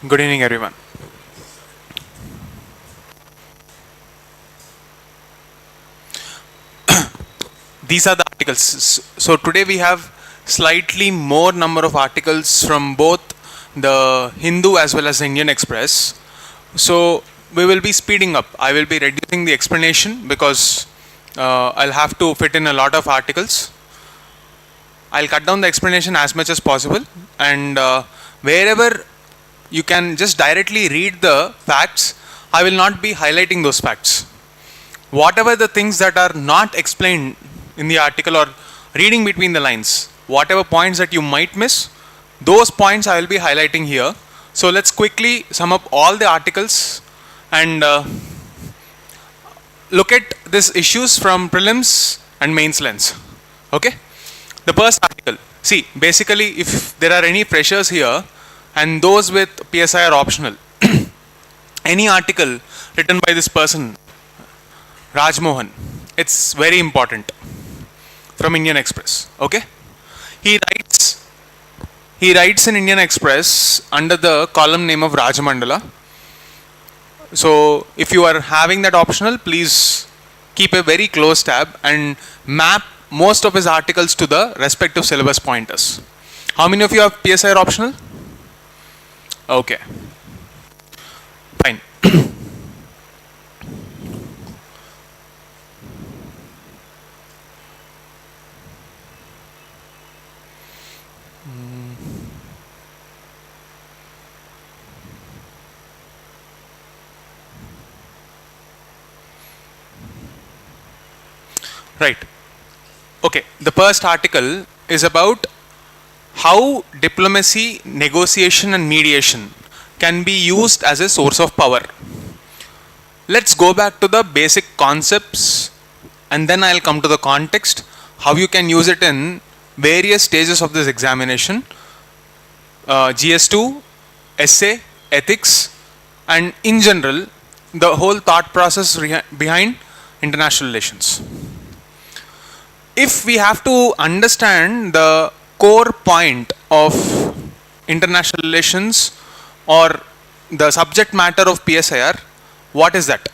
Good evening, everyone. These are the articles. So today we have slightly more number of articles from both the Hindu as well as the Indian Express. So we will be speeding up. I will be reducing the explanation because I'll have to fit in a lot of articles. I'll cut down the explanation as much as possible, and wherever you can just directly read the facts, I will not be highlighting those facts. Whatever the things that are not explained in the article or reading between the lines, whatever points that you might miss, those points I will be highlighting here. So let's quickly sum up all the articles and look at these issues from prelims and mains lens. Okay? The first article. See, basically, if there are any freshers here and those with PSI are optional, any article written by this person, Rajmohan, it's very important, from Indian Express. Okay? He writes in Indian Express under the column name of Rajamandala. So if you are having that optional, please keep a very close tab and map most of his articles to the respective syllabus pointers. How many of you have PSI or optional? Okay. Fine. Right. Okay. The first article is about how diplomacy, negotiation and mediation can be used as a source of power. Let's go back to the basic concepts and then I'll come to the context, how you can use it in various stages of this examination, GS2, essay, ethics, and in general, the whole thought process behind international relations. If we have to understand the core point of international relations or the subject matter of PSIR, what is that?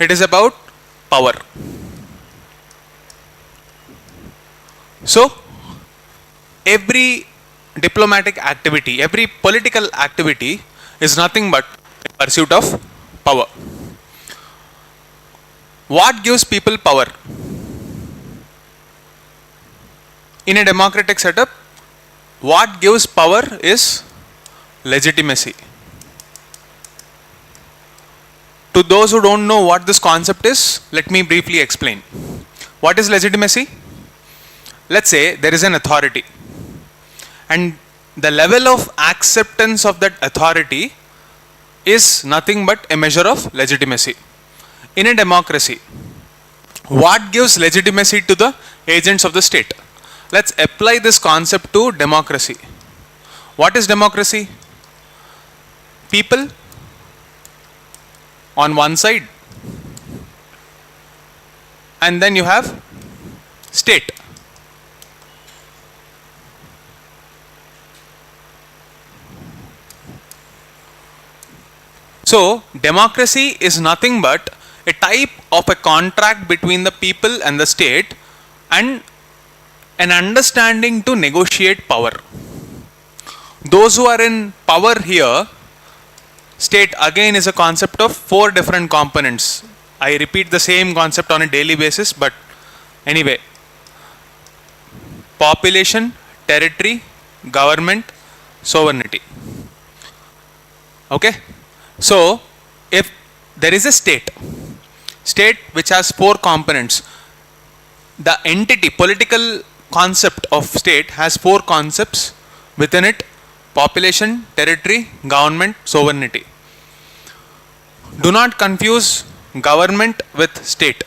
It is about power. So, every diplomatic activity, every political activity is nothing but a pursuit of power. What gives people power? In a democratic setup, what gives power is legitimacy. To those who don't know what this concept is, let me briefly explain. What is legitimacy? Let's say there is an authority and the level of acceptance of that authority is nothing but a measure of legitimacy. In a democracy, what gives legitimacy to the agents of the state? Let's apply this concept to democracy. What is democracy? People on one side, and then you have state. So, democracy is nothing but a type of a contract between the people and the state and an understanding to negotiate power. Those who are in power here, state again is a concept of 4 different components. I repeat the same concept on a daily basis, but anyway, population, territory, government, sovereignty. Okay? So, if there is a state which has 4 components, the entity, political concept of state has 4 concepts within it: population, territory, government, sovereignty. Do not confuse government with state.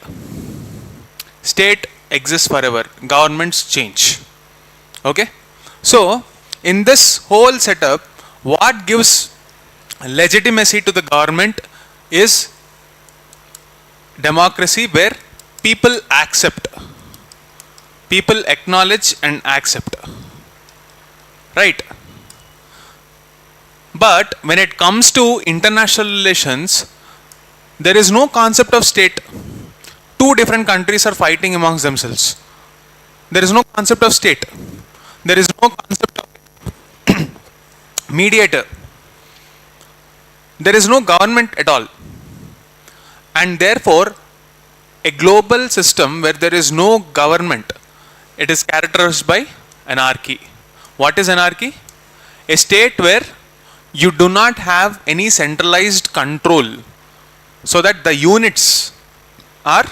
State exists forever, governments change. Okay? So, in this whole setup, what gives legitimacy to the government is democracy, where people accept. People acknowledge and accept. Right? But when it comes to international relations, there is no concept of state. Two different countries are fighting amongst themselves. There is no concept of state. There is no concept of mediator. There is no government at all. And therefore, a global system where there is no government, it is characterized by anarchy. What is anarchy? A state where you do not have any centralized control, so that the units are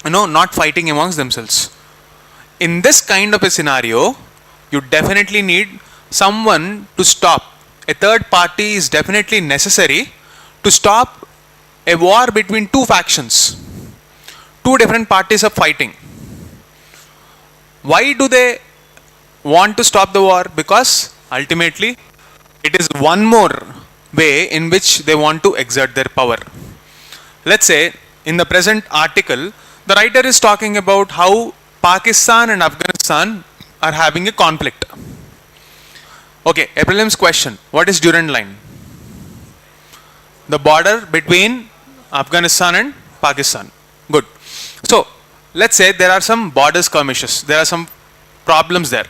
not fighting amongst themselves. In this kind of a scenario, you definitely need someone to stop. A third party is definitely necessary to stop a war between two factions. Two different parties are fighting. Why do they want to stop the war? Because ultimately it is one more way in which they want to exert their power. Let's say in the present article, the writer is talking about how Pakistan and Afghanistan are having a conflict. Okay, a prelims question. What is Durand line? The border between Afghanistan and Pakistan. Good. So, let's say there are some border skirmishes. There are some problems there.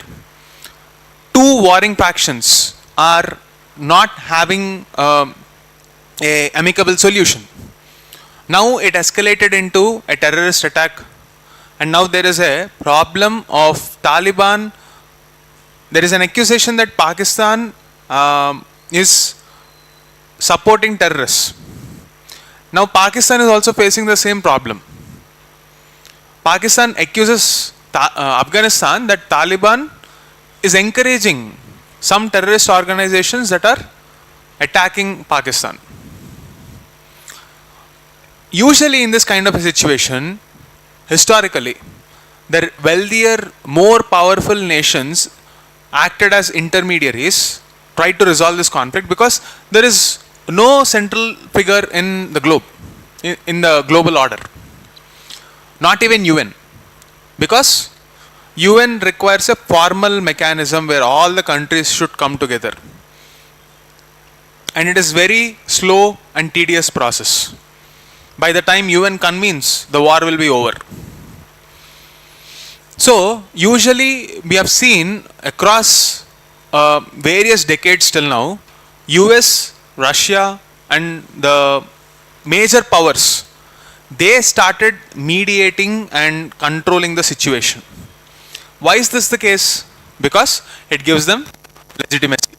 Two warring factions are not having a amicable solution. Now it escalated into a terrorist attack, and now there is a problem of Taliban. There is an accusation that Pakistan is supporting terrorists. Now Pakistan is also facing the same problem. Pakistan accuses Afghanistan that Taliban is encouraging some terrorist organizations that are attacking Pakistan. Usually in this kind of a situation, historically, the wealthier, more powerful nations acted as intermediaries, tried to resolve this conflict, because there is no central figure in the globe, in the global order. Not even UN. Because UN requires a formal mechanism where all the countries should come together. And it is very slow and tedious process. By the time UN convenes, the war will be over. So, usually we have seen across various decades till now, US, Russia and the major powers, they started mediating and controlling the situation. Why is this the case? Because it gives them legitimacy.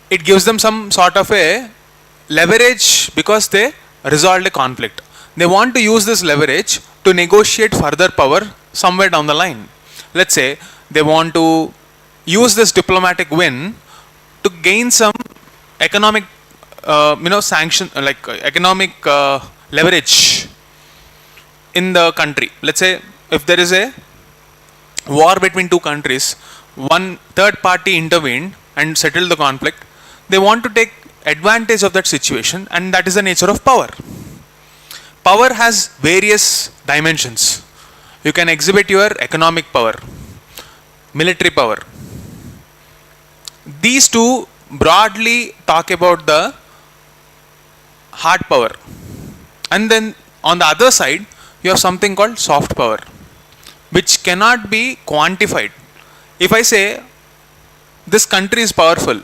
It gives them some sort of a leverage because they resolved a conflict. They want to use this leverage to negotiate further power somewhere down the line. Let's say they want to use this diplomatic win to gain some economic sanction, like economic leverage in the country. Let's say if there is a war between two countries, one third party intervened and settled the conflict. They want to take advantage of that situation, and that is the nature of power. Power has various dimensions. You can exhibit your economic power, military power. These two broadly talk about the hard power. And then on the other side, you have something called soft power, which cannot be quantified. If I say this country is powerful,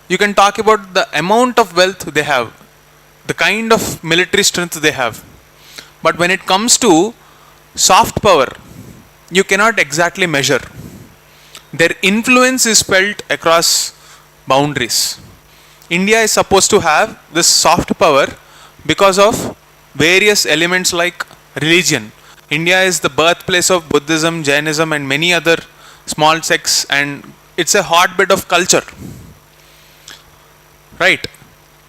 you can talk about the amount of wealth they have, the kind of military strength they have. But when it comes to soft power, you cannot exactly measure. Their influence is felt across boundaries. India is supposed to have this soft power because of various elements like religion. India is the birthplace of Buddhism, Jainism and many other small sects, and it's a hotbed of culture. Right.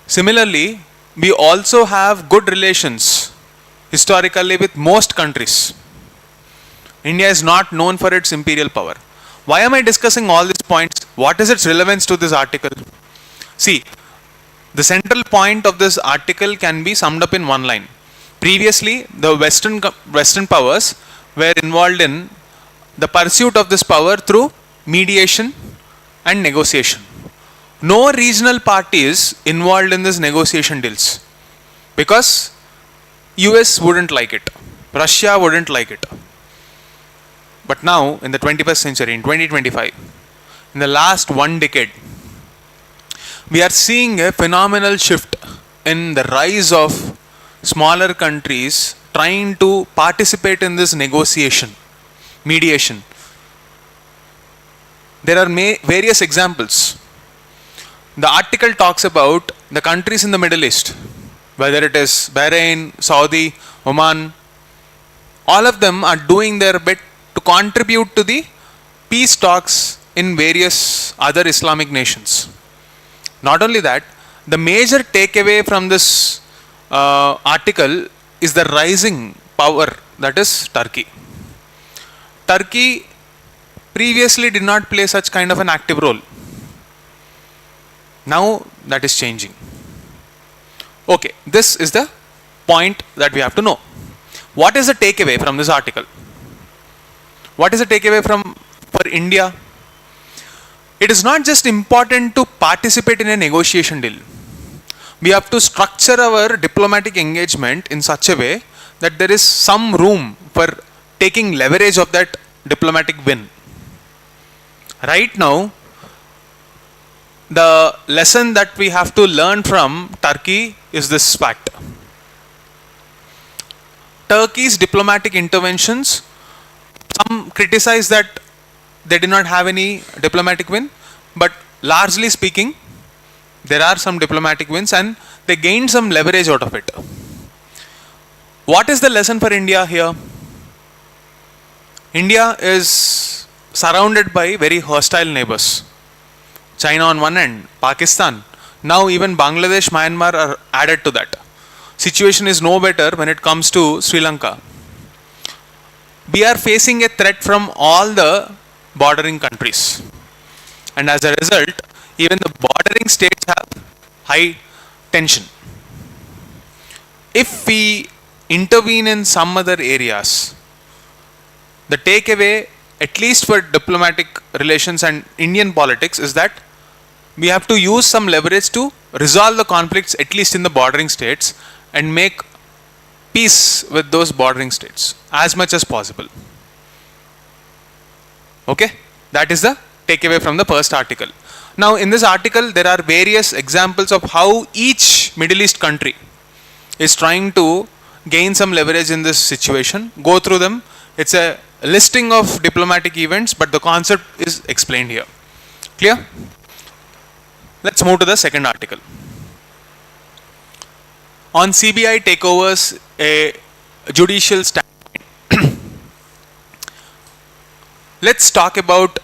Similarly, we also have good relations historically with most countries. India is not known for its imperial power. Why am I discussing all these points? What is its relevance to this article? See, the central point of this article can be summed up in one line. Previously, the Western powers were involved in the pursuit of this power through mediation and negotiation. No regional party is involved in this negotiation deals because US wouldn't like it, Russia wouldn't like it. But now in the 21st century, in 2025, in the last one decade, we are seeing a phenomenal shift in the rise of smaller countries trying to participate in this negotiation, mediation. There are various examples. The article talks about the countries in the Middle East, whether it is Bahrain, Saudi, Oman, all of them are doing their bit to contribute to the peace talks in various other Islamic nations. Not only that, the major takeaway from this article is the rising power, that is Turkey. Turkey previously did not play such kind of an active role. Now that is changing. Okay, this is the point that we have to know. What is the takeaway from this article? What is the takeaway for India? It is not just important to participate in a negotiation deal. We have to structure our diplomatic engagement in such a way that there is some room for taking leverage of that diplomatic win. Right now, the lesson that we have to learn from Turkey is this fact. Turkey's diplomatic interventions, some criticize that they did not have any diplomatic win, but largely speaking, there are some diplomatic wins and they gained some leverage out of it. What is the lesson for India here? India is surrounded by very hostile neighbors. China on one end, Pakistan, now even Bangladesh, Myanmar are added to that. Situation is no better when it comes to Sri Lanka. We are facing a threat from all the bordering countries. And as a result, even the bordering states have high tension. If we intervene in some other areas, the takeaway, at least for diplomatic relations and Indian politics, is that we have to use some leverage to resolve the conflicts, at least in the bordering states, and make peace with those bordering states as much as possible. Okay, that is the takeaway from the first article. Now in this article there are various examples of how each Middle East country is trying to gain some leverage in this situation. Go through them. It's a listing of diplomatic events, but the concept is explained here. Clear? Let's move to the second article. On CBI takeovers, a judicial standpoint. Let's talk about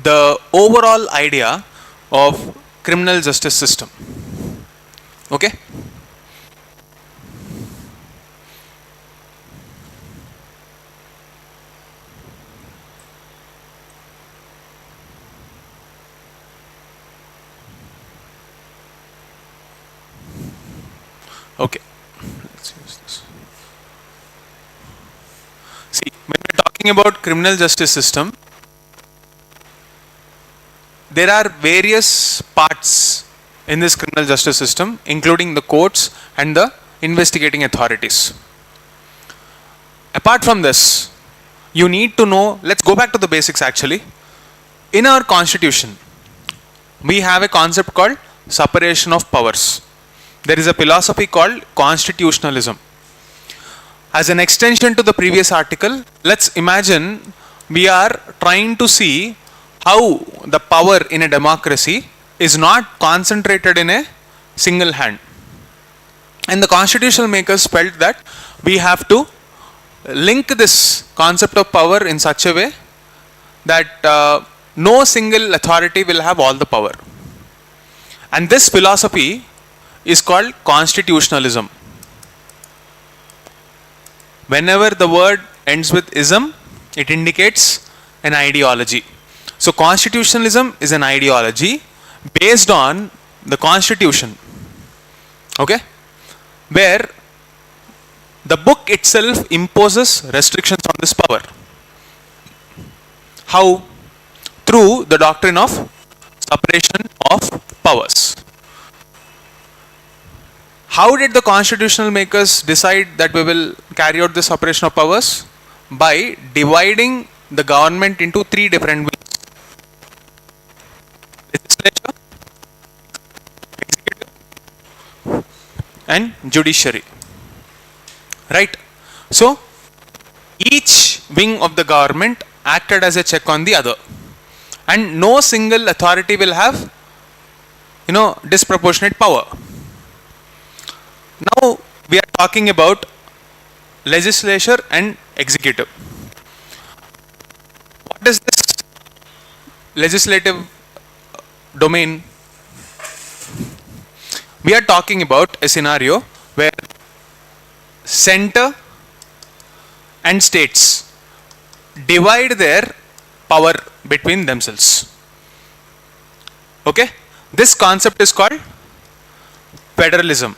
the overall idea of criminal justice system. Okay? Okay, let's use this. See, when we're talking about criminal justice system, there are various parts in this criminal justice system, including the courts and the investigating authorities. Apart from this, you need to know, let's go back to the basics actually. In our constitution, we have a concept called separation of powers. There is a philosophy called constitutionalism. As an extension to the previous article, let's imagine we are trying to see how the power in a democracy is not concentrated in a single hand. And the constitutional makers felt that we have to link this concept of power in such a way that no single authority will have all the power. And this philosophy is called constitutionalism. Whenever the word ends with ism, it indicates an ideology. So constitutionalism is an ideology based on the constitution, okay, where the book itself imposes restrictions on this power. How? through the doctrine of separation of powers. How did the constitutional makers decide that we will carry out this separation of powers? By dividing the government into three different wings: legislature, executive, and judiciary. Right? So, each wing of the government acted as a check on the other, and no single authority will have, disproportionate power. Now we are talking about legislature and executive. What is this legislative domain? We are talking about a scenario where center and states divide their power between themselves. Okay? This concept is called federalism.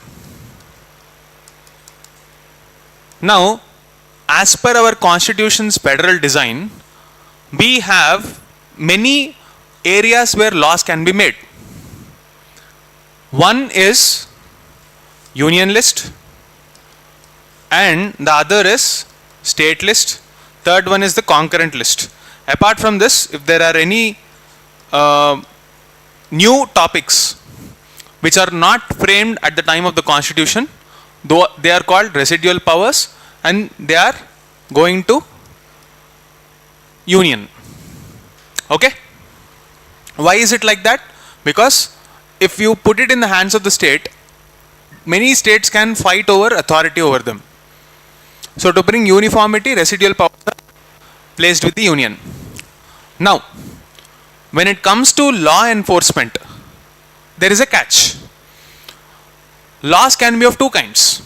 Now, as per our constitution's federal design, we have many areas where laws can be made. One is union list, and the other is state list. Third one is the concurrent list. Apart from this, if there are any new topics which are not framed at the time of the constitution, though they are called residual powers, and they are going to union. Okay? Why is it like that? Because if you put it in the hands of the state, many states can fight over authority over them. So to bring uniformity, residual powers are placed with the union. Now, when it comes to law enforcement, there is a catch. Laws can be of two kinds.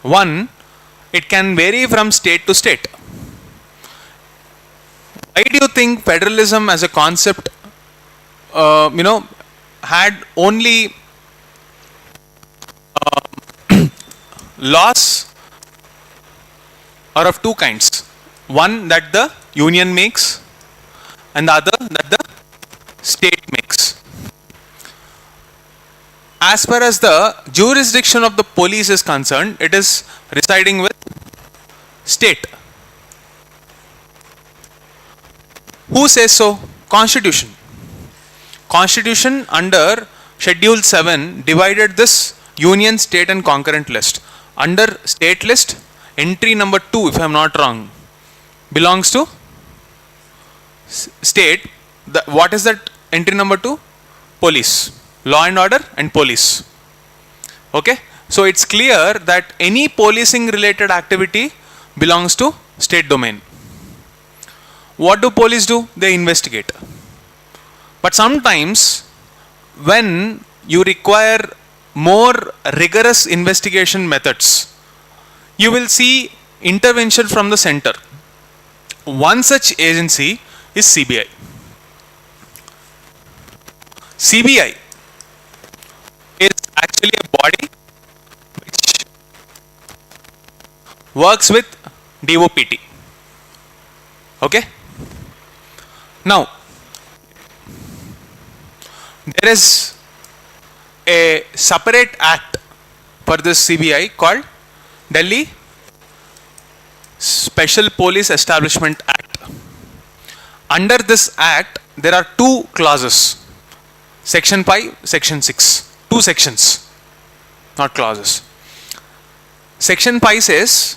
One, it can vary from state to state. Why do you think federalism as a concept, had only laws are of two kinds? One that the union makes, and the other that the state makes. As far as the jurisdiction of the police is concerned, it is residing with state. Who says so? Constitution. Constitution under Schedule 7 divided this union, state and concurrent list. Under state list, entry number 2, if I am not wrong, belongs to state. What is that entry number 2? Police. Law and order and police. Okay? So it's clear that any policing related activity belongs to state domain. What do police do? They investigate. But sometimes when you require more rigorous investigation methods, you will see intervention from the center. One such agency is CBI. CBI is actually a body which works with DOPT. Okay? Now, there is a separate act for this CBI called Delhi Special Police Establishment Act. Under this act, there are two clauses. Section 5, Section 6. Two sections, not clauses. Section 5 says,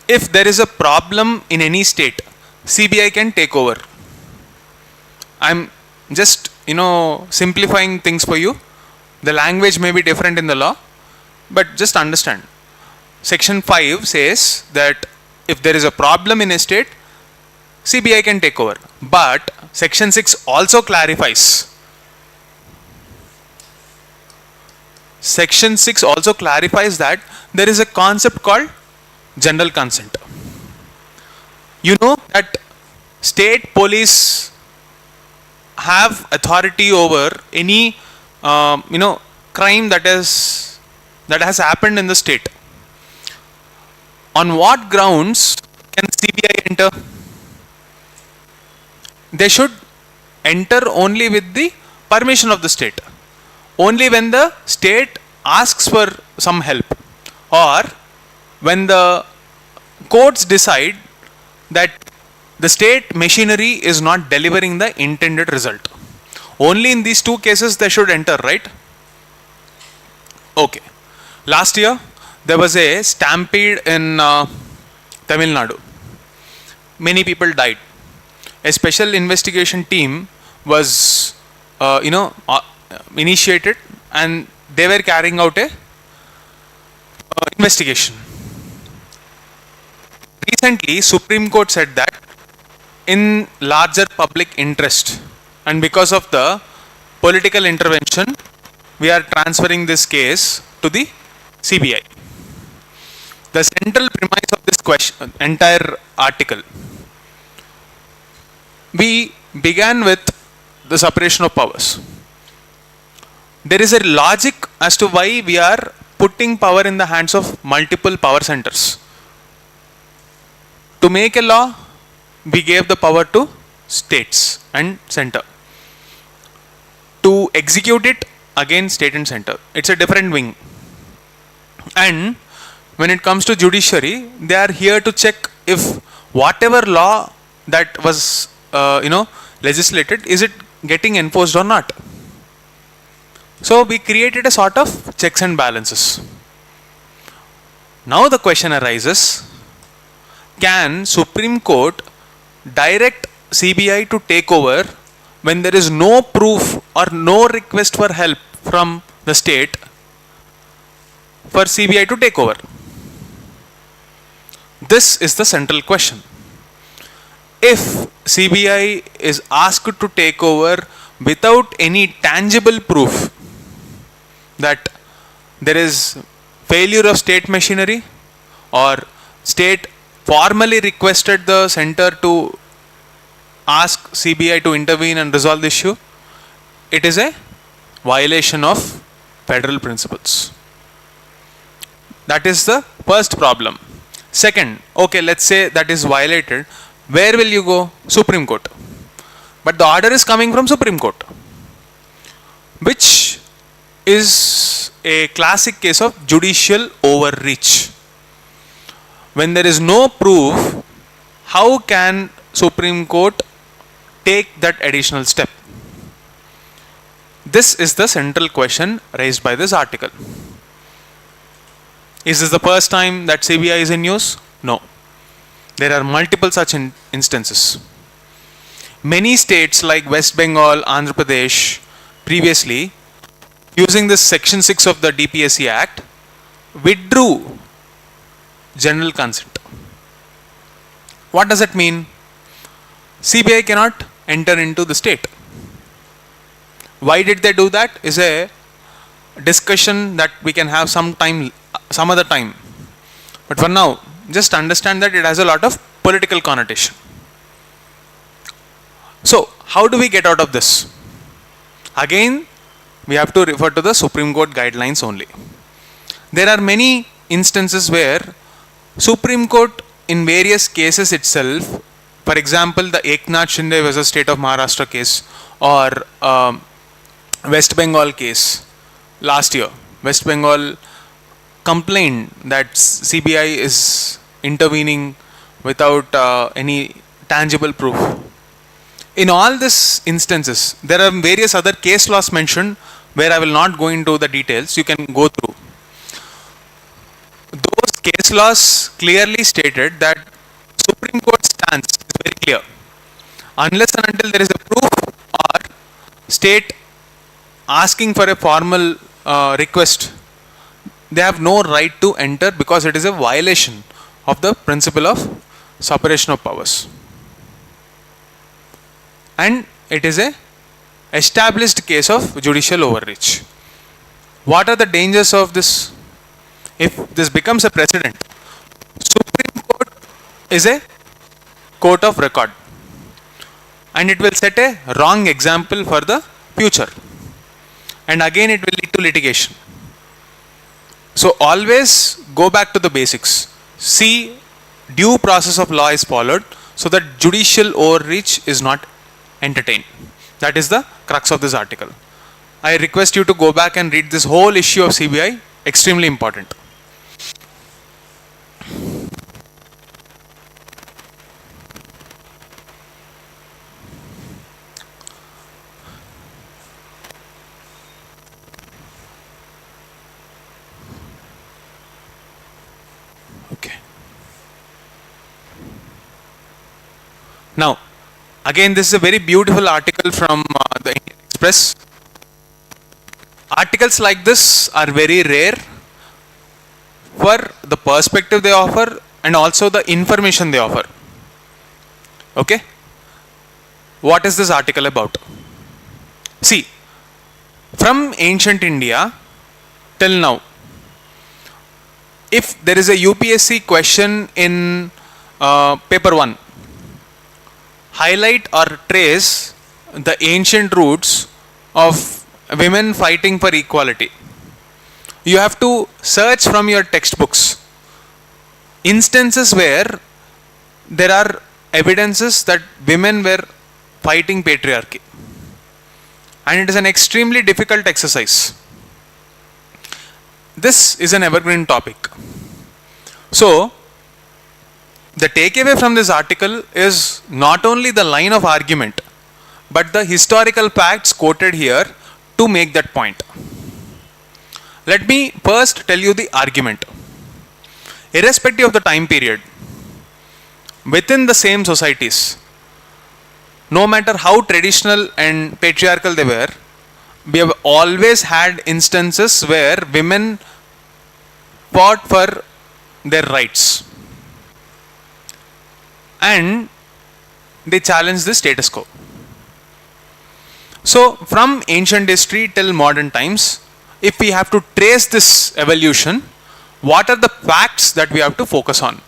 if there is a problem in any state, CBI can take over. I'm just, simplifying things for you. The language may be different in the law, but just understand. Section 5 says that if there is a problem in a state, CBI can take over. But Section 6 also clarifies. Section 6 also clarifies that there is a concept called general consent. You know that state police have authority over any crime that has happened in the state. On what grounds can CBI enter? They should enter only with the permission of the state. Only when the state asks for some help, or when the courts decide that the state machinery is not delivering the intended result. Only in these two cases they should enter, right? Okay. Last year there was a stampede in Tamil Nadu. Many people died. A special investigation team was initiated, and they were carrying out a investigation. Recently, Supreme Court said that in larger public interest and because of the political intervention, we are transferring this case to the CBI. The central premise of this entire article, we began with the separation of powers. There is a logic as to why we are putting power in the hands of multiple power centers. To make a law, we gave the power to states and center. To execute it, again state and center. It's a different wing. And when it comes to judiciary, they are here to check if whatever law that was legislated, is it getting enforced or not. So we created a sort of checks and balances. Now the question arises, can Supreme Court direct CBI to take over when there is no proof or no request for help from the state for CBI to take over? This is the central question. If CBI is asked to take over without any tangible proof that there is failure of state machinery, or state formally requested the center to ask CBI to intervene and resolve the issue, it is a violation of federal principles. That is the first problem. Second, okay, let's say that is violated. Where will you go? Supreme Court. But the order is coming from Supreme Court, which is a classic case of judicial overreach. When there is no proof, how can Supreme Court take that additional step? This is the central question raised by this article. Is this the first time that CBI is in use? No. There are multiple such instances. Many states like West Bengal, Andhra Pradesh, previously, using this section 6 of the DPSC Act, withdrew general consent. What does it mean? CBI cannot enter into the state. Why did they do that is a discussion that we can have some other time. But for now, just understand that it has a lot of political connotation. So, how do we get out of this? Again, we have to refer to the Supreme Court guidelines only. There are many instances where Supreme Court in various cases itself, for example, the Eknath Shinde versus State of Maharashtra case, or West Bengal case last year, West Bengal complained that CBI is intervening without any tangible proof. In all these instances, there are various other case laws mentioned where I will not go into the details. You can go through. Those case laws clearly stated that Supreme Court stance is very clear. Unless and until there is a proof or state asking for a formal request, they have no right to enter because it is a violation of the principle of separation of powers. And it is a established case of judicial overreach. What are the dangers of this? If this becomes a precedent, Supreme Court is a court of record, and it will set a wrong example for the future, and again it will lead to litigation. So always go back to the basics. See, due process of law is followed so that judicial overreach is not entertained. That is the crux of this article. I request you to go back and read this whole issue of CBI, extremely important. Okay. Now, again, this is a very beautiful article from the Indian Express. Articles like this are very rare for the perspective they offer and also the information they offer. Okay? What is this article about? See, from ancient India till now, if there is a UPSC question in paper 1, highlight or trace the ancient roots of women fighting for equality. You have to search from your textbooks instances where there are evidences that women were fighting patriarchy. And it is an extremely difficult exercise. This is an evergreen topic. So, the takeaway from this article is not only the line of argument, but the historical facts quoted here to make that point. Let me first tell you the argument. Irrespective of the time period, within the same societies, no matter how traditional and patriarchal they were, we have always had instances where women fought for their rights and they challenged the status quo. So, from ancient history till modern times, if we have to trace this evolution, what are the facts that we have to focus on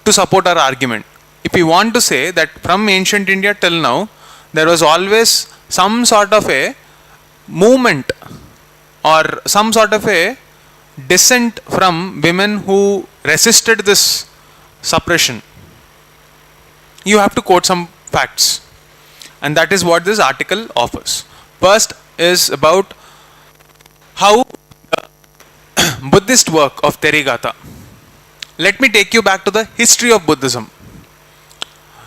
to support our argument? If we want to say that from ancient India till now, there was always some sort of a movement or some sort of a dissent from women who resisted this suppression, you have to quote some facts. And that is what this article offers. First is about how the Buddhist work of Therigatha. Let me take you back to the history of Buddhism.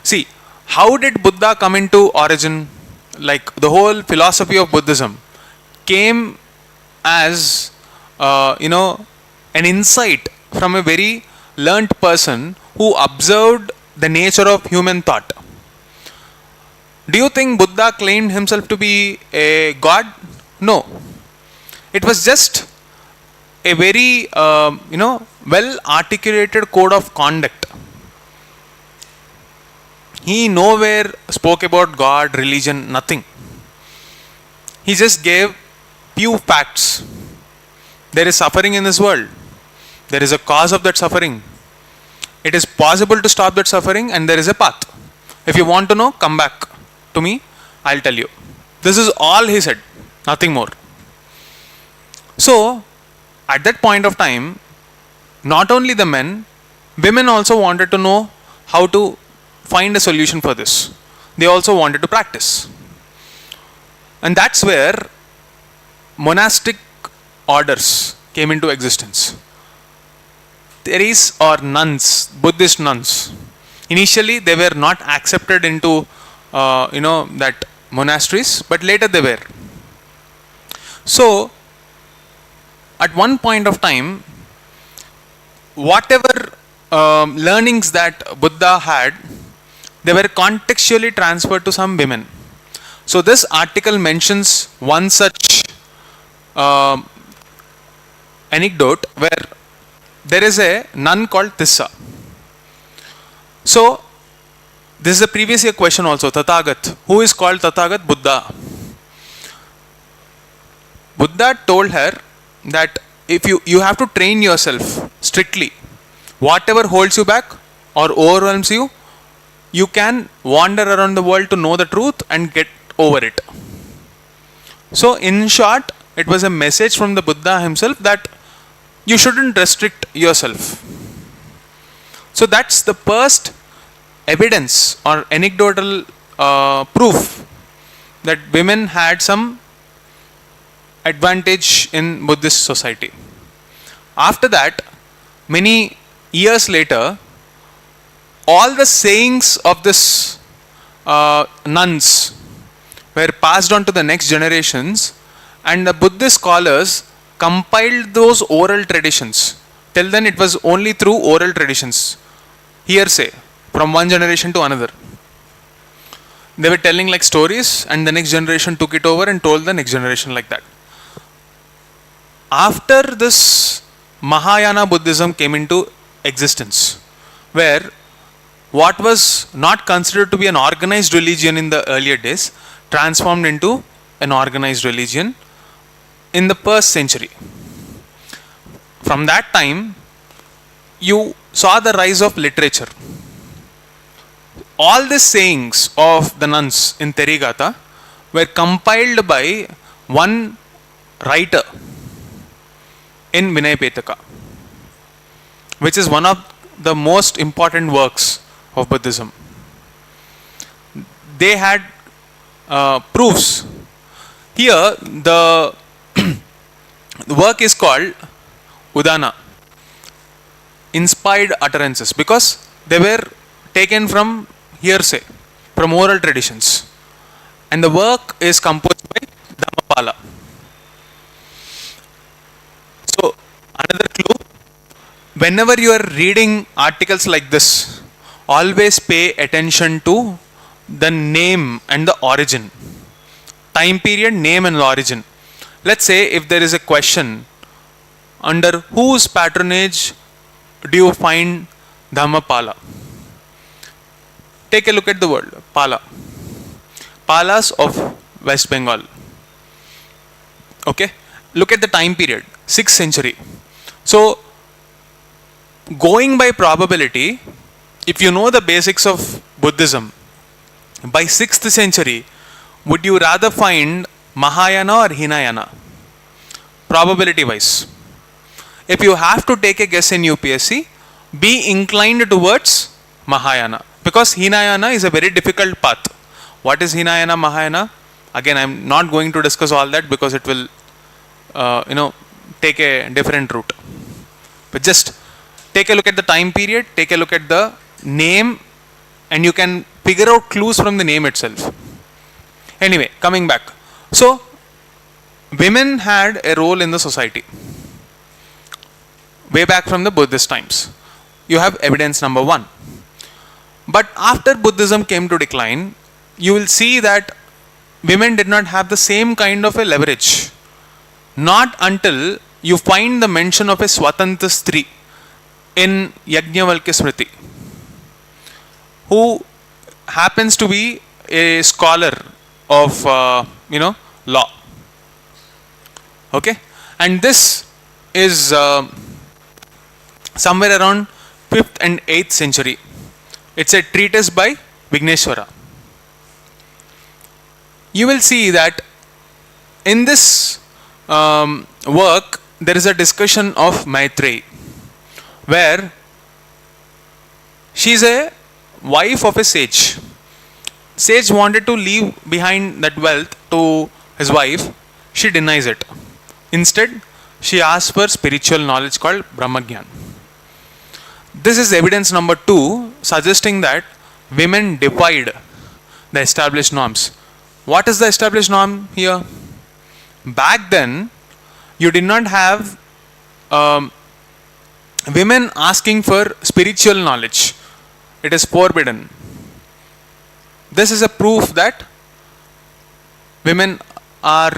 See, how did Buddha come into origin? Like the whole philosophy of Buddhism came as an insight from a very learnt person who observed the nature of human thought. Do you think Buddha claimed himself to be a god? No. It was just a very well articulated code of conduct. He nowhere spoke about God, religion, nothing. He just gave few facts. There is suffering in this world. There is a cause of that suffering. It is possible to stop that suffering and there is a path. If you want to know, come back to me, I'll tell you. This is all he said, nothing more. So, at that point of time, not only the men, women also wanted to know how to find a solution for this. They also wanted to practice. And that's where monastic orders came into existence. Theres or nuns, Buddhist nuns. Initially, they were not accepted into that monasteries, but later they were. So, at one point of time, whatever learnings that Buddha had, they were contextually transferred to some women. So, this article mentions one such anecdote where there is a nun called Tissa. So, this is a previous year question also, Tathagat. Who is called Tathagat? Buddha. Buddha told her that if you have to train yourself strictly. Whatever holds you back or overwhelms you, you can wander around the world to know the truth and get over it. So, in short, it was a message from the Buddha himself that you shouldn't restrict yourself. So, that's the first evidence or anecdotal proof that women had some advantage in Buddhist society. After that, many years later, all the sayings of this nuns were passed on to the next generations, and the Buddhist scholars compiled those oral traditions. Till then, it was only through oral traditions, hearsay, from one generation to another. They were telling like stories, and the next generation took it over and told the next generation like that. After this, Mahayana Buddhism came into existence, where what was not considered to be an organized religion in the earlier days transformed into an organized religion in the first century. From that time, you saw the rise of literature. All the sayings of the nuns in Therigatha were compiled by one writer in Vinayapetaka, which is one of the most important works of Buddhism. They had proofs. Here, the work is called Udana, inspired utterances, because they were taken from hearsay, from oral traditions. And the work is composed by Dhammapala. So, another clue, whenever you are reading articles like this, always pay attention to the name and the origin. Time period, name and origin. Let's say if there is a question, under whose patronage do you find Dhammapala? Take a look at the word Pala. Palas of West Bengal. Okay? Look at the time period, 6th century. So, going by probability, if you know the basics of Buddhism, by 6th century, would you rather find Mahayana or Hinayana? Probability wise. If you have to take a guess in UPSC, be inclined towards Mahayana, because Hinayana is a very difficult path. What is Hinayana, Mahayana? Again, I am not going to discuss all that because it will, take a different route. But just take a look at the time period, take a look at the name, and you can figure out clues from the name itself. Anyway, coming back. So, women had a role in the society way back from the Buddhist times. You have evidence number one. But after Buddhism came to decline, you will see that women did not have the same kind of a leverage. Not until you find the mention of a Swatanta Stri in Yajnavalkya Smriti, who happens to be a scholar of, law. Okay? And this is somewhere around 5th and 8th century. It's a treatise by Vigneshwara. You will see that in this work, there is a discussion of Maitreyi, where she is a wife of a sage. Sage wanted to leave behind that wealth to his wife. She denies it. Instead, she asks for spiritual knowledge called Brahmagyan. This is evidence number 2, suggesting that women defied the established norms. What is the established norm here? Back then, you did not have women asking for spiritual knowledge. It is forbidden. This is a proof that women are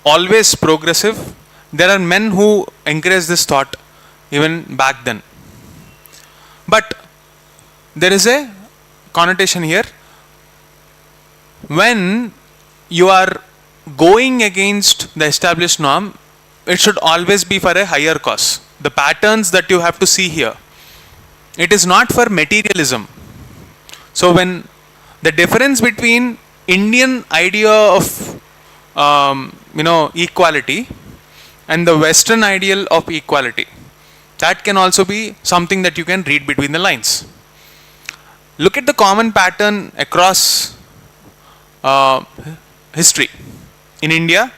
always progressive. There are men who encourage this thought even back then. But there is a connotation here. When you are going against the established norm, it should always be for a higher cause. The patterns that you have to see here, it is not for materialism. So when the difference between Indian idea of equality and the Western ideal of equality, that can also be something that you can read between the lines. look at the common pattern across history. In India,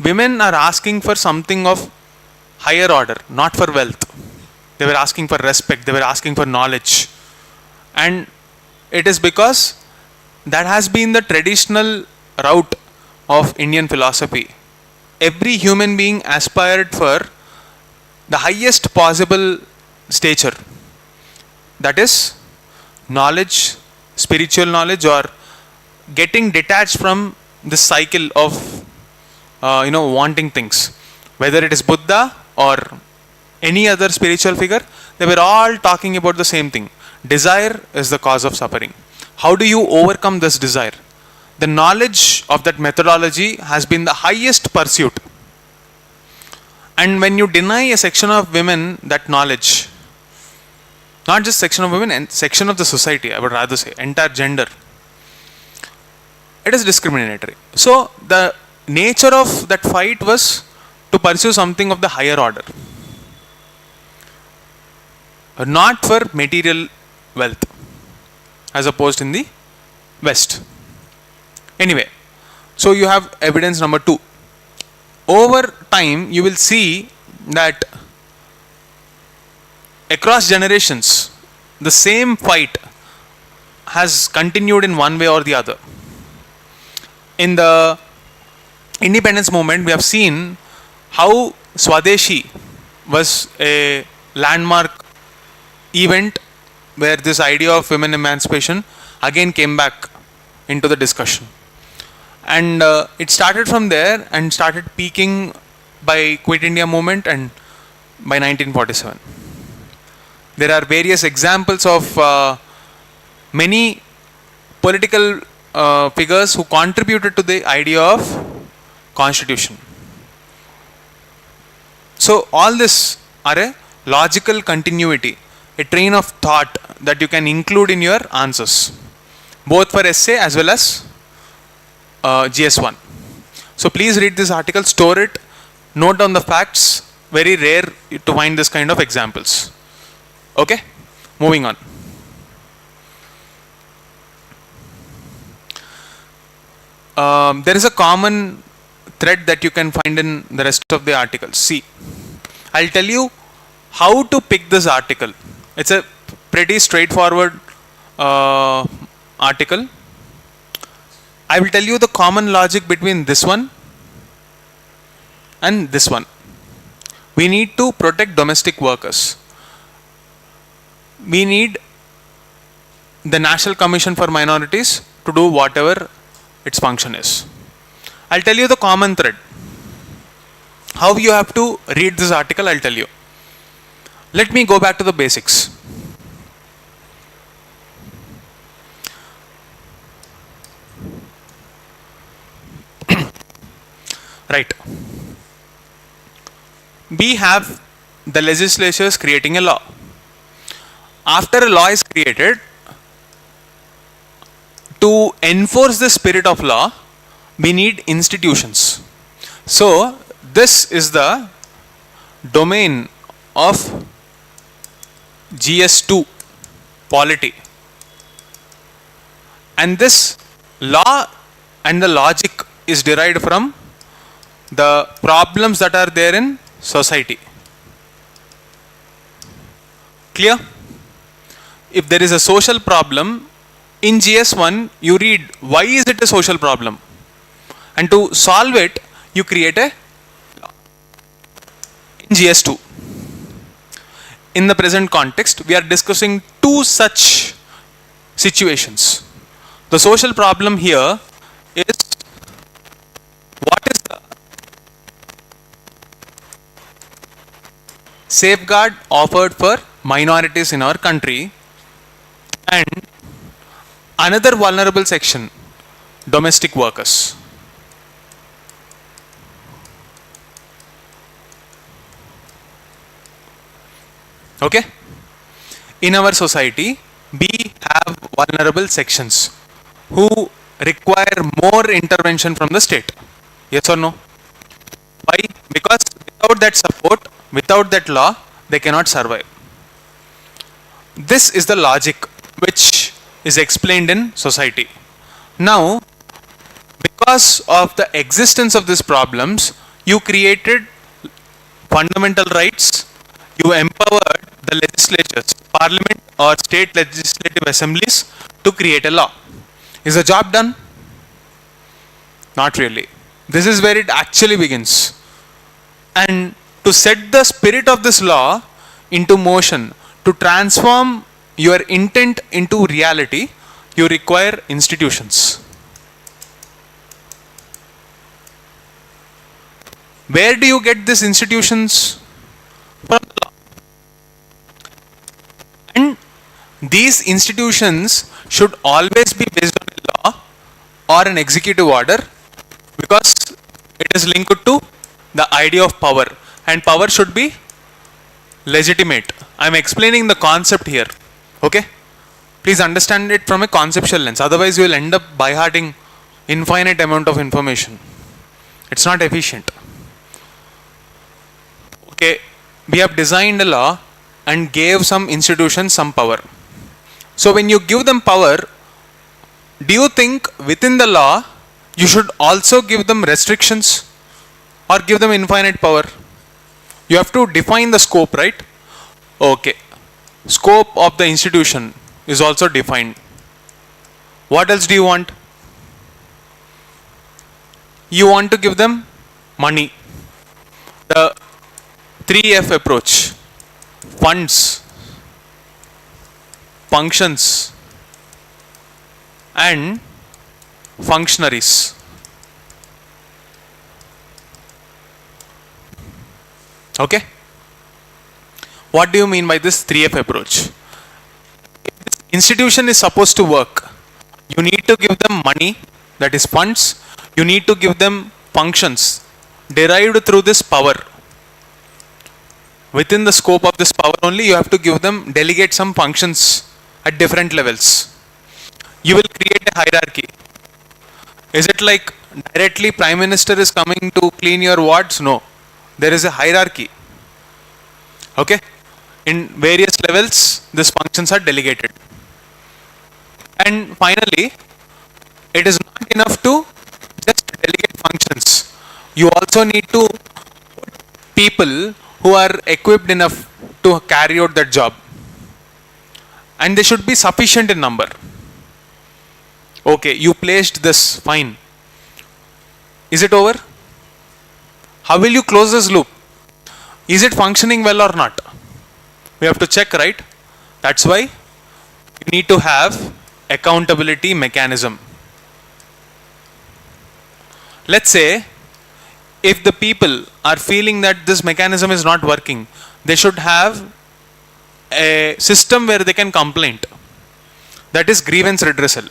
women are asking for something of higher order, not for wealth. They were asking for respect, they were asking for knowledge. And it is because that has been the traditional route of Indian philosophy. Every human being aspired for the highest possible stature. That is knowledge, spiritual knowledge, or getting detached from the cycle of wanting things. Whether it is Buddha or any other spiritual figure, they were all talking about the same thing. Desire is the cause of suffering. How do you overcome this desire? The knowledge of that methodology has been the highest pursuit. And when you deny a section of women that knowledge, not just section of women, and section of the society, I would rather say, entire gender, it is discriminatory. So the nature of that fight was to pursue something of the higher order, not for material wealth, as opposed in the West. Anyway, so you have evidence number 2. Over time, you will see that across generations, the same fight has continued in one way or the other. In the independence movement, we have seen how Swadeshi was a landmark event where this idea of women emancipation again came back into the discussion. And it started from there and started peaking by Quit India movement and by 1947. There are various examples of many political figures who contributed to the idea of constitution. So all this are a logical continuity, a train of thought that you can include in your answers, both for essay as well as GS1. So please read this article, store it, note down the facts. Very rare to find this kind of examples. Okay, moving on. There is a common thread that you can find in the rest of the articles. See, I'll tell you how to pick this article. It's a pretty straightforward article. I will tell you the common logic between this one and this one. We need to protect domestic workers. We need the National Commission for Minorities to do whatever its function is. I'll tell you the common thread. How you have to read this article, I'll tell you. Let me go back to the basics. Right. We have the legislatures creating a law. After a law is created, to enforce the spirit of law, we need institutions. So, this is the domain of GS2, polity. And this law and the logic is derived from the problems that are there in society. Clear? If there is a social problem, in GS1 you read why is it a social problem, and to solve it you create a law. In GS2, in the present context, we are discussing two such situations. The social problem here is what is the safeguard offered for minorities in our country, and another vulnerable section, domestic workers. Okay? In our society, we have vulnerable sections who require more intervention from the state. Yes or no? Why? Because without that support, without that law, they cannot survive. This is the logic which is explained in society. Now, because of the existence of these problems, you created fundamental rights, you empowered the legislatures, parliament or state legislative assemblies to create a law. Is the job done? Not really. This is where it actually begins. And to set the spirit of this law into motion, to transform your intent into reality, you require institutions. Where do you get these institutions? From the law. And these institutions should always be based on a law or an executive order, because it is linked to the idea of power, and power should be legitimate. I am explaining the concept here. Okay? Please understand it from a conceptual lens. Otherwise, you will end up by hearting infinite amount of information. It's not efficient. Okay, we have designed a law and gave some institutions some power. So when you give them power, do you think within the law you should also give them restrictions or give them infinite power? You have to define the scope, right? Okay. Scope of the institution is also defined. What else do you want? You want to give them money. The 3F approach: funds, functions, and functionaries. Okay? What do you mean by this 3F approach? If this institution is supposed to work, you need to give them money, that is funds. You need to give them functions derived through this power. Within the scope of this power only, you have to give them, delegate some functions at different levels. You will create a hierarchy. Is it like directly Prime Minister is coming to clean your wards? No. There is a hierarchy. Okay? In various levels, these functions are delegated. And finally, it is not enough to just delegate functions. You also need to put people who are equipped enough to carry out that job. And they should be sufficient in number. Okay, you placed this, fine. Is it over? How will you close this loop? Is it functioning well or not? We have to check, right? That's why you need to have accountability mechanism. Let's say if the people are feeling that this mechanism is not working, they should have a system where they can complain. That is grievance redressal.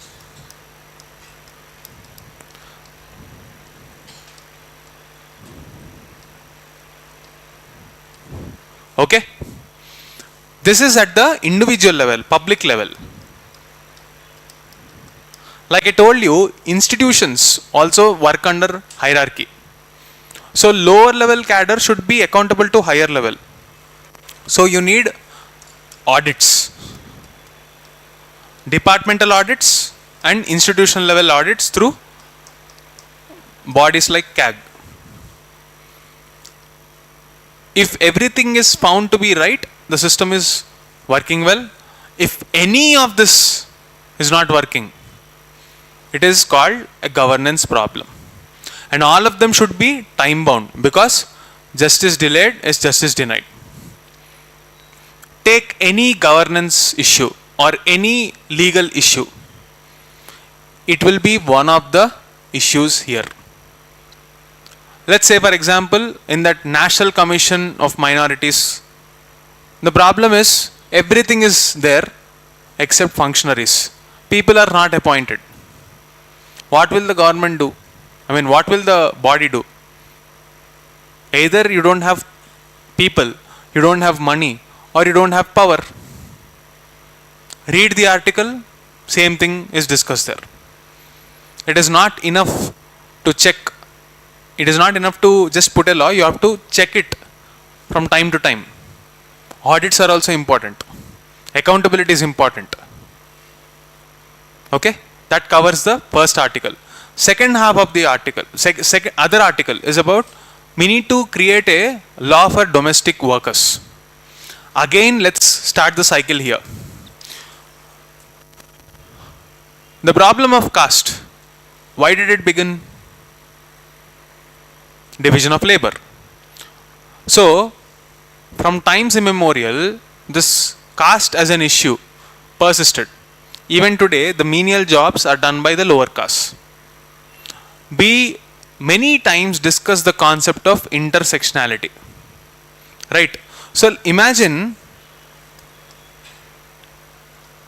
Okay? This is at the individual level, public level. Like I told you, institutions also work under hierarchy. So lower level cadre should be accountable to higher level. So you need audits, departmental audits and institutional level audits through bodies like CAG. If everything is found to be right, the system is working well. If any of this is not working, it is called a governance problem. And all of them should be time bound, because justice delayed is justice denied. Take any governance issue or any legal issue, it will be one of the issues here. Let's say, for example, in that National Commission of Minorities, the problem is everything is there except functionaries. People are not appointed. What will the government do? I mean, what will the body do? Either you don't have people, you don't have money, or you don't have power. Read the article, same thing is discussed there. It is not enough to check. It is not enough to just put a law, you have to check it from time to time. Audits are also important. Accountability is important. Okay, that covers the first article. Second half of the article, second other article is about we need to create a law for domestic workers. Again, let's start the cycle here. The problem of caste, why did it begin? Division of labor. So from times immemorial, this caste as an issue persisted. Even today, the menial jobs are done by the lower caste. We many times discuss the concept of intersectionality. Right? So imagine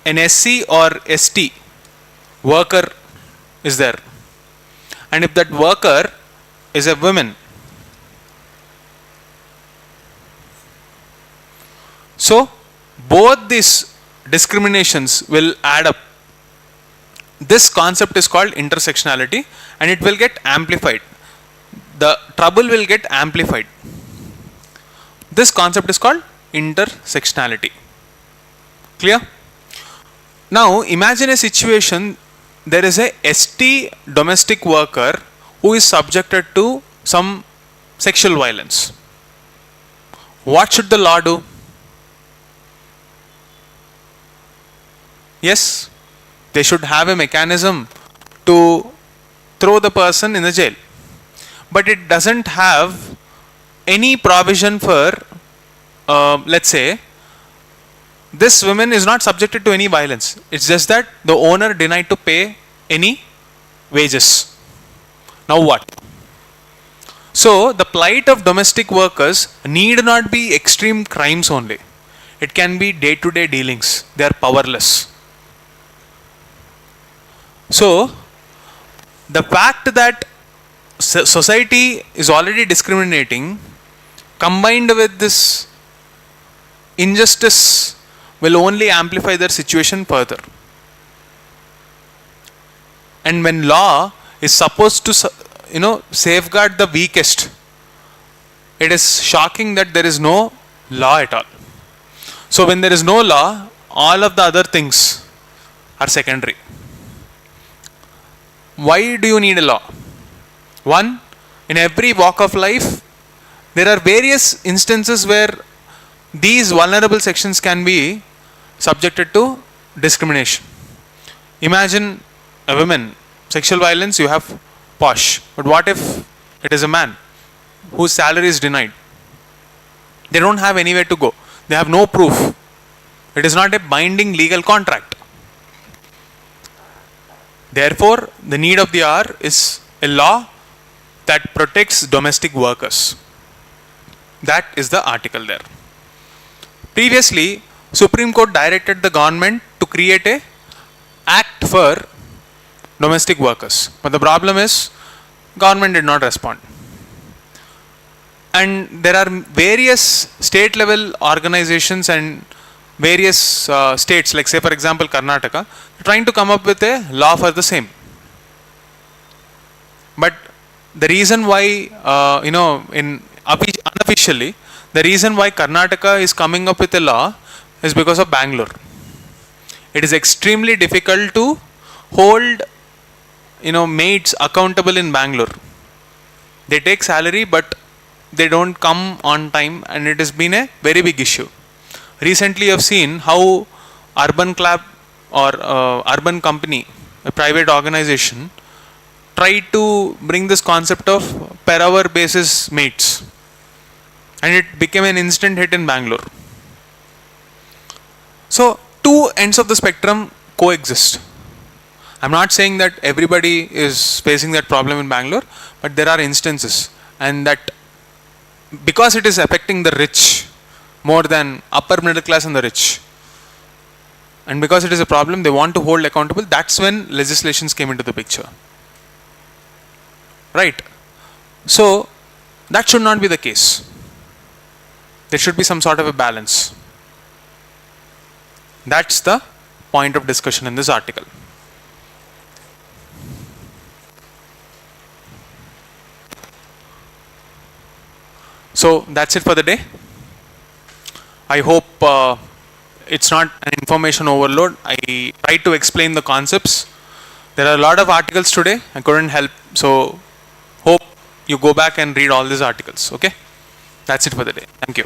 an SC or ST worker is there. And if that worker is a woman, so both these discriminations will add up. This concept is called intersectionality and it will get amplified. The trouble will get amplified. This concept is called intersectionality. Clear? Now imagine a situation, there is a ST domestic worker who is subjected to some sexual violence. What should the law do? Yes, they should have a mechanism to throw the person in the jail. But it doesn't have any provision for, let's say, this woman is not subjected to any violence. It's just that the owner denied to pay any wages. Now what? So the plight of domestic workers need not be extreme crimes only. It can be day-to-day dealings. They are powerless. So the fact that society is already discriminating combined with this injustice will only amplify their situation further. And when law is supposed to safeguard the weakest, it is shocking that there is no law at all. So when there is no law, all of the other things are secondary. Why do you need a law? One, in every walk of life, there are various instances where these vulnerable sections can be subjected to discrimination. Imagine a woman, sexual violence, you have posh. But what if it is a man whose salary is denied? They don't have anywhere to go. They have no proof. It is not a binding legal contract. Therefore, the need of the hour is a law that protects domestic workers. That is the article there. Previously, Supreme Court directed the government to create a act for domestic workers. But the problem is, government did not respond. And there are various state level organizations and various states, like say for example Karnataka, trying to come up with a law for the same. But the reason why, unofficially, the reason why Karnataka is coming up with a law is because of Bangalore. It is extremely difficult to hold, maids accountable in Bangalore. They take salary, but they don't come on time, and it has been a very big issue. Recently, you have seen how Urban Club or Urban Company, a private organization, tried to bring this concept of per hour basis mates, and it became an instant hit in Bangalore. So two ends of the spectrum coexist. I'm not saying that everybody is facing that problem in Bangalore, but there are instances, and that because it is affecting the rich more than upper middle class and the rich, and because it is a problem they want to hold accountable, that's when legislations came into the picture. Right? So that should not be the case. There should be some sort of a balance. That's the point of discussion in this article. So that's it for the day. I hope it's not an information overload. I tried to explain the concepts. There are a lot of articles today. I couldn't help. So hope you go back and read all these articles. Okay. That's it for the day. Thank you.